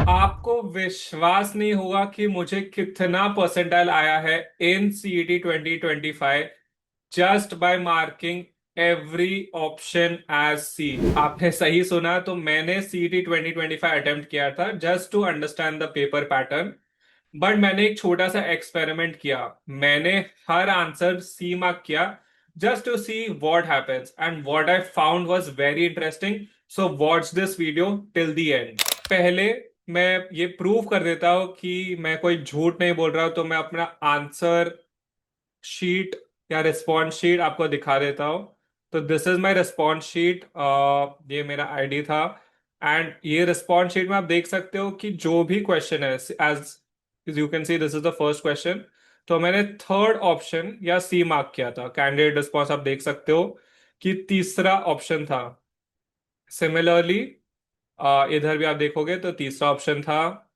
आपको विश्वास नहीं होगा कि मुझे कितना परसेंटाइल आया है in CET 2025 just by marking every option as C. आपने सही सुना, तो मैंने सीईटी 2025 अटेम्प्ट किया था just to understand the paper pattern. But मैंने एक छोटा सा एक्सपेरिमेंट किया। मैंने हर आंसर सी मार्क किया just to see what happens, and what I found was very interesting. So watch this video till the end. पहले मैं ये प्रूव कर देता हूँ कि मैं कोई झूठ नहीं बोल रहा हूँ, तो मैं अपना आंसर शीट या रिस्पॉन्स शीट आपको दिखा देता हूँ। तो this is my response sheet. ये मेरा आईडी था, एंड ये रिस्पॉन्स शीट में आप देख सकते हो कि जो भी क्वेश्चन है, as you can see this is the first question. तो मैंने थर्ड ऑप्शन या सी मार्क किया था। कैंडिडेट रिस्पॉन्स आप देख सकते हो कि तीसरा ऑप्शन था। सिमिलरली इधर भी आप देखोगे तो तीसरा ऑप्शन था।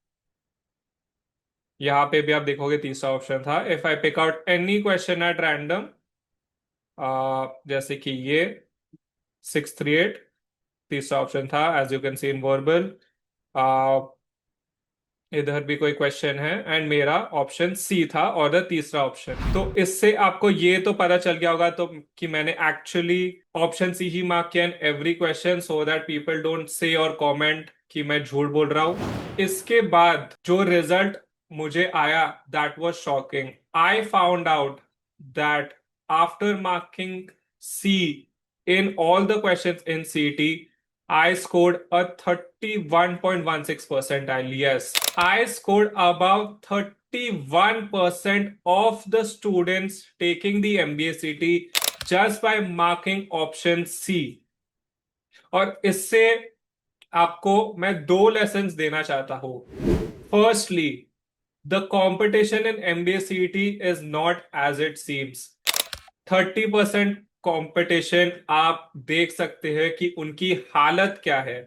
यहाँ पे भी आप देखोगे तीसरा ऑप्शन था। If I pick out any question at random, जैसे कि ये 638 तीसरा ऑप्शन था, as you can see in verbal. इधर भी कोई क्वेश्चन है, एंड मेरा ऑप्शन सी था और द तीसरा ऑप्शन। तो इससे आपको ये तो पता चल गया होगा तो कि मैंने एक्चुअली ऑप्शन सी ही मार्क किया in every question, so that people don't say और कमेंट कि मैं झूठ बोल रहा हूँ। इसके बाद जो रिजल्ट मुझे आया, that was shocking. I found out that after marking C in all the questions in CT, I scored a 31.16 percentile. Yes, I scored about 31% of the students taking the MBA CT just by marking option C. और इससे आपको मैं दो lessons देना चाहता हूं। Firstly, the competition in MBA CT is not as it seems। 30% competition आप देख सकते हैं कि उनकी हालत क्या है।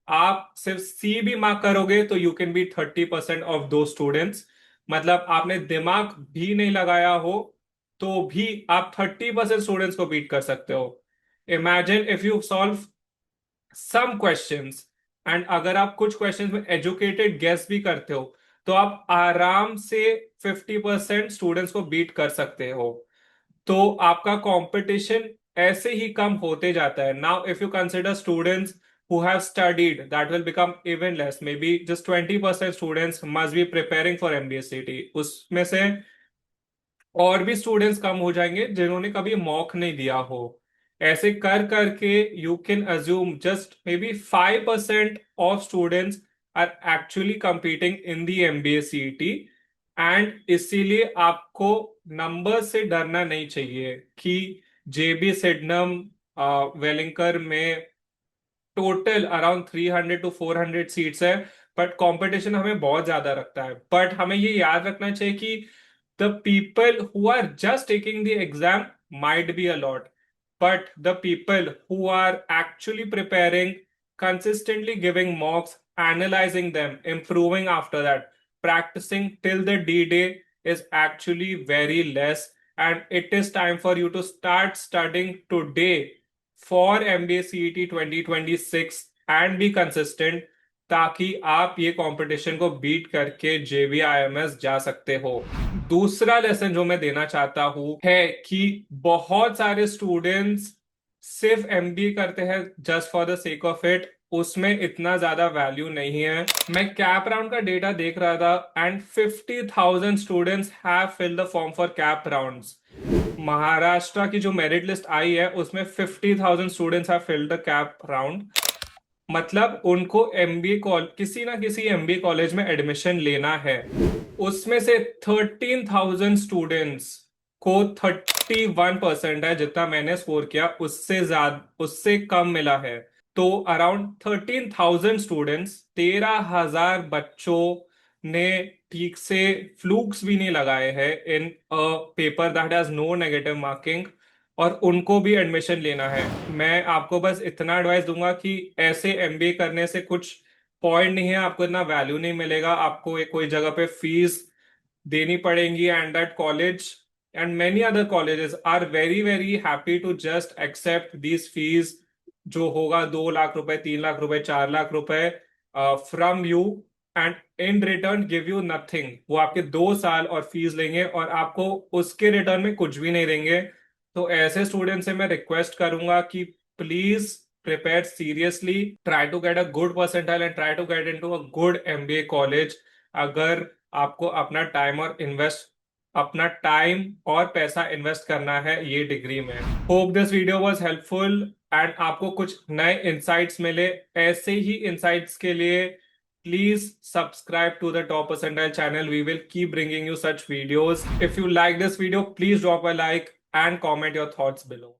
आप सिर्फ सी भी मार्क करोगे तो यू कैन बी 30% ऑफ दो स्टूडेंट्स। मतलब आपने दिमाग भी नहीं लगाया हो तो भी आप 30% स्टूडेंट्स को बीट कर सकते हो। Imagine if you solve some questions, and अगर आप कुछ क्वेश्चंस में एजुकेटेड गेस भी करते हो तो आप आराम से 50% स्टूडेंट्स को बीट कर सकते हो। तो आपका कंपटीशन ऐसे ही कम होते जाता है। Now if you consider students who have studied, that will become even less, maybe just 20% students must be preparing for MBA CT। उसमें से और भी स्टूडेंट्स कम हो जाएंगे जिन्होंने कभी मॉक नहीं दिया हो। ऐसे कर करके you can assume just maybe 5% of students are actually competing in the MBA CET। And इसीलिए आपको नंबर से डरना नहीं चाहिए कि JB सिडनम वेलिंकर में टोटल अराउंड 300 to 400 सीट्स है। बट कंपटीशन हमें बहुत ज्यादा रखता है। बट हमें ये याद रखना चाहिए कि the people who are just taking the exam might be a lot, but the people who are actually preparing, consistently giving mocks, analyzing them, improving after that, practicing till the D-Day is actually very less. And it is time for you to start studying today for MBA CET 2026 and be consistent, ताकि आप ये competition को beat करके JBIMS जा सकते हो। दूसरा lesson जो मैं देना चाहता हूं है कि बहुत सारे स्टूडेंट्स सिर्फ MBA करते हैं just for the sake of it. उसमें इतना ज्यादा वैल्यू नहीं है। मैं कैप राउंड का डेटा देख रहा था, and 50,000 students have fill the form for CAP rounds. Maharashtra की जो मेरिट लिस्ट आई है उसमें 50,000 students have filled the CAP round. मतलब उनको MBA किसी ना किसी MBA कॉलेज में एडमिशन लेना है। उसमें से 13,000 स्टूडेंट्स को 31% है, जितना मैंने स्कोर किया उससे ज्यादा उससे कम मिला है। तो अराउंड 13,000 स्टूडेंट्स, 13,000 बच्चों ने ठीक से फ्लूक्स भी नहीं लगाए हैं in a paper that has no negative marking, और उनको भी एडमिशन लेना है। मैं आपको बस इतना एडवाइस दूंगा कि ऐसे MBA करने से कुछ पॉइंट नहीं है, आपको इतना वैल्यू नहीं मिलेगा। आपको एक कोई जगह पे फीस देनी पड़ेगी, and that college and many other colleges are very very happy to just accept these fees जो होगा 2 लाख रुपए, 3 लाख रुपए, 4 लाख रुपए from you, and in return give you nothing. वो आपके 2 साल और फीस लेंगे और आपको उसके रिटर्न में कुछ भी नहीं देंगे। तो ऐसे स्टूडेंट से मैं रिक्वेस्ट करूंगा कि please prepare seriously, try to get a good percentile and try to get into a good MBA college. अगर आपको अपना टाइम और पैसा इन्वेस्ट करना है ये डिग्री में। Hope this video was helpful and आपको कुछ नए इंसाइट्स मिले। ऐसे ही इंसाइट्स के लिए please subscribe to the Top Percentile channel. We will keep bringing you such videos. If you like this video, please drop a like and comment your thoughts below.